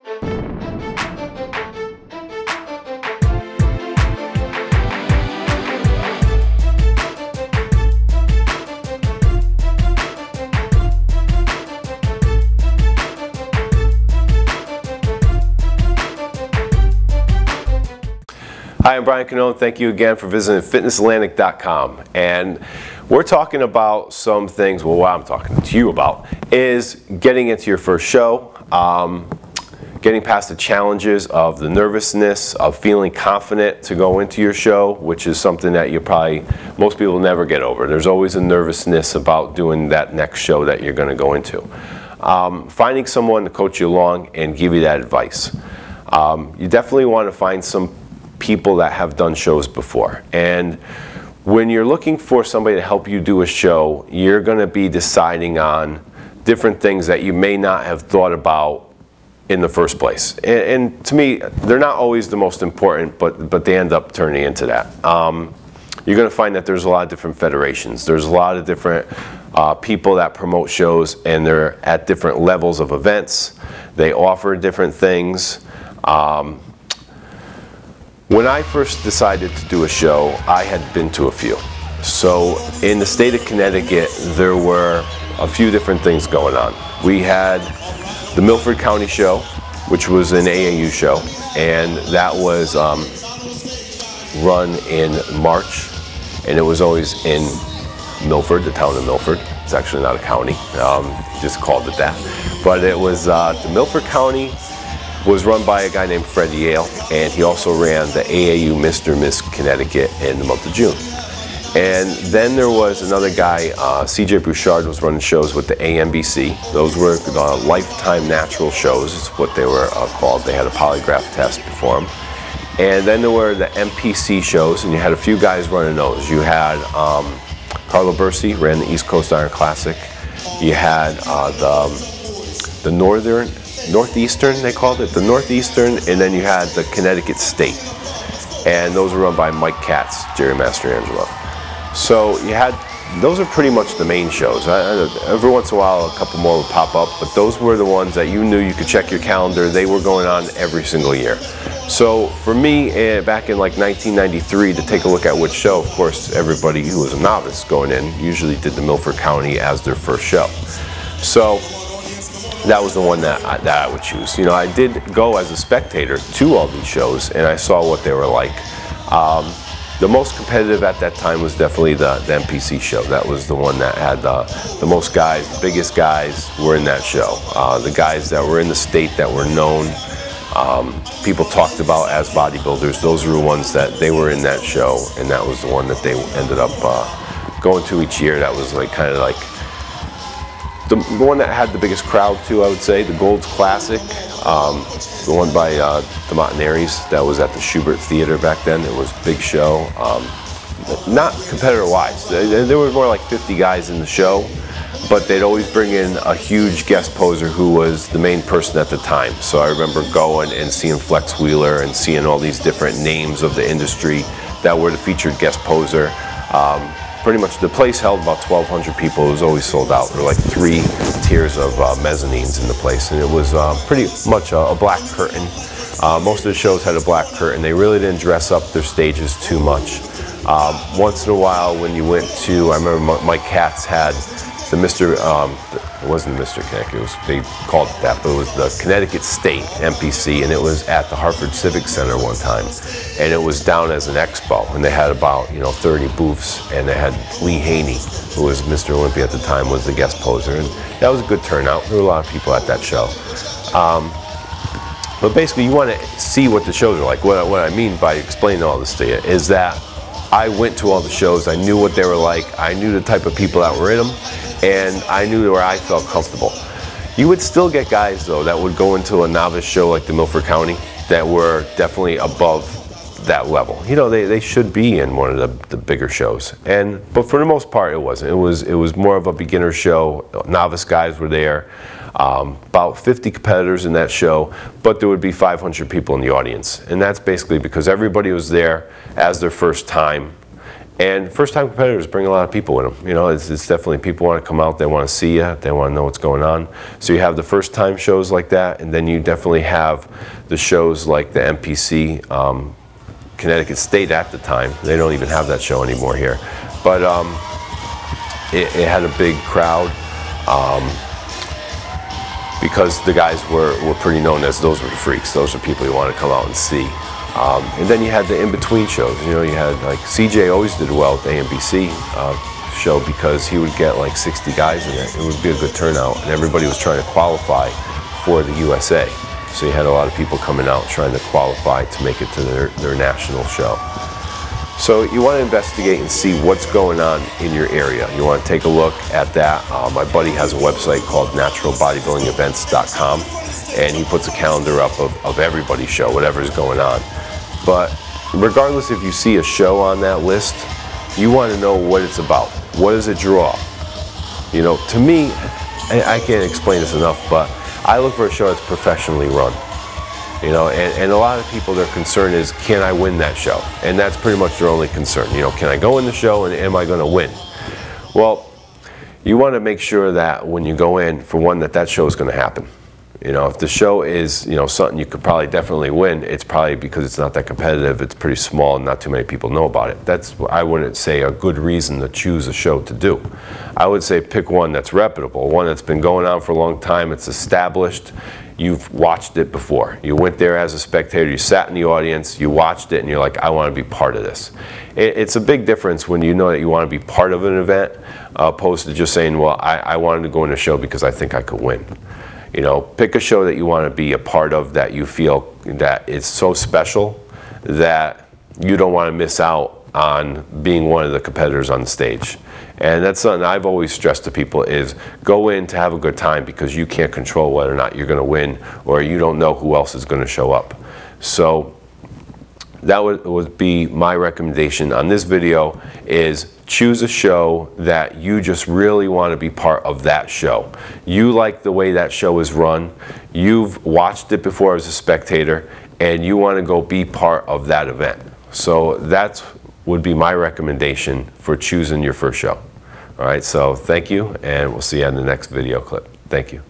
Hi, I'm Brian Canone. Thank you again for visiting fitnessatlantic.com. And we're talking about some things, well, what I'm talking to you about is getting into your first show, getting past the challenges of the nervousness, of feeling confident to go into your show, which is something that most people never get over. There's always a nervousness about doing that next show that you're going to go into. Finding someone to coach you along and give you that advice. You definitely want to find some people that have done shows before. And when you're looking for somebody to help you do a show, you're going to be deciding on different things that you may not have thought about in the first place. And to me, they're not always the most important, but they end up turning into that. You're going to find that there's a lot of different federations. There's a lot of different people that promote shows, and they're at different levels of events. They offer different things. When I first decided to do a show, I had been to a few. So in the state of Connecticut, there were a few different things going on. We had the Milford County Show, which was an AAU show, and that was run in March, and it was always in Milford, the town of Milford. It's actually not a county, just called it that. But it was the Milford County was run by a guy named Fred Yale, and he also ran the AAU Mr. Miss Connecticut in the month of June. And then there was another guy, CJ Bouchard, was running shows with the AMBC. Those were lifetime natural shows, is what they were called. They had a polygraph test before them. And then there were the MPC shows, and you had a few guys running those. You had Carlo Bersi ran the East Coast Iron Classic. You had the Northeastern, they called it, the Northeastern, and then you had the Connecticut State. And those were run by Mike Katz, Jerry Mastrangelo. So you had, those are pretty much the main shows. Every once in a while, a couple more would pop up, but those were the ones that you knew you could check your calendar. They were going on every single year. So for me, back in like 1993, to take a look at which show, of course, everybody who was a novice going in usually did the Milford County as their first show. So that was the one that I would choose. You know, I did go as a spectator to all these shows, and I saw what they were like. The most competitive at that time was definitely the MPC show. That was the one that had the most guys, the biggest guys were in that show. The guys that were in the state that were known, people talked about as bodybuilders, those were the ones that they were in that show, and that was the one that they ended up going to each year. That was like kind of like the one that had the biggest crowd too, I would say, the Gold's Classic, the one by the Montaneries that was at the Schubert Theater back then. It was a big show, not competitor-wise. There were more like 50 guys in the show, but they'd always bring in a huge guest poser who was the main person at the time. So I remember going and seeing Flex Wheeler and seeing all these different names of the industry that were the featured guest poser. Pretty much the place held about 1,200 people. It was always sold out. There were like 3 tiers of mezzanines in the place, and it was pretty much a black curtain. Most of the shows had a black curtain. They really didn't dress up their stages too much. Once in a while when you went to, I remember Mike Katz had the it wasn't the Mr. Connecticut, they called it that, but it was the Connecticut State MPC, and it was at the Hartford Civic Center one time. And it was down as an expo, and they had about 30 booths, and they had Lee Haney, who was Mr. Olympia at the time, was the guest poser, and that was a good turnout. There were a lot of people at that show. But basically, you want to see what the shows are like. What I mean by explaining all this to you is that I went to all the shows, I knew what they were like, I knew the type of people that were in them, and I knew where I felt comfortable. You would still get guys, though, that would go into a novice show like the Milford County that were definitely above that level. You know, they should be in one of the bigger shows. But for the most part, it wasn't. It was more of a beginner show. Novice guys were there. About 50 competitors in that show, but there would be 500 people in the audience. And that's basically because everybody was there as their first time, And first-time competitors bring a lot of people with them. You know, it's definitely people want to come out, they want to see you, they want to know what's going on. So you have the first-time shows like that, and then you definitely have the shows like the MPC, Connecticut State at the time. They don't even have that show anymore here. But it had a big crowd because the guys were pretty known as those were the freaks. Those are people you want to come out and see. And then you had the in-between shows. You know, you had like CJ always did well with the AMBC show because he would get like 60 guys in it. It would be a good turnout, and everybody was trying to qualify for the USA. So you had a lot of people coming out trying to qualify to make it to their national show. So you want to investigate and see what's going on in your area. You want to take a look at that. My buddy has a website called naturalbodybuildingevents.com, and he puts a calendar up of everybody's show, whatever's going on. But regardless if you see a show on that list, you want to know what it's about. What does it draw? You know, to me, I can't explain this enough, but I look for a show that's professionally run. You know, and a lot of people, their concern is, can I win that show? And that's pretty much their only concern. You know, can I go in the show and am I going to win? Well, you want to make sure that when you go in, for one, that show is going to happen. You know, if the show is, you know, something you could probably definitely win, it's probably because it's not that competitive, it's pretty small, and not too many people know about it. That's, I wouldn't say, a good reason to choose a show to do. I would say pick one that's reputable, one that's been going on for a long time, it's established, you've watched it before. You went there as a spectator, you sat in the audience, you watched it, and you're like, I want to be part of this. It's a big difference when you know that you want to be part of an event, opposed to just saying, well, I wanted to go in a show because I think I could win. You know, pick a show that you want to be a part of, that you feel that it's so special that you don't want to miss out on being one of the competitors on the stage. And that's something I've always stressed to people, is go in to have a good time, because you can't control whether or not you're going to win, or you don't know who else is going to show up. So that would be my recommendation on this video, is choose a show that you just really want to be part of that show. You like the way that show is run, you've watched it before as a spectator, and you want to go be part of that event. So that would be my recommendation for choosing your first show. All right, so thank you, and we'll see you on the next video clip. Thank you.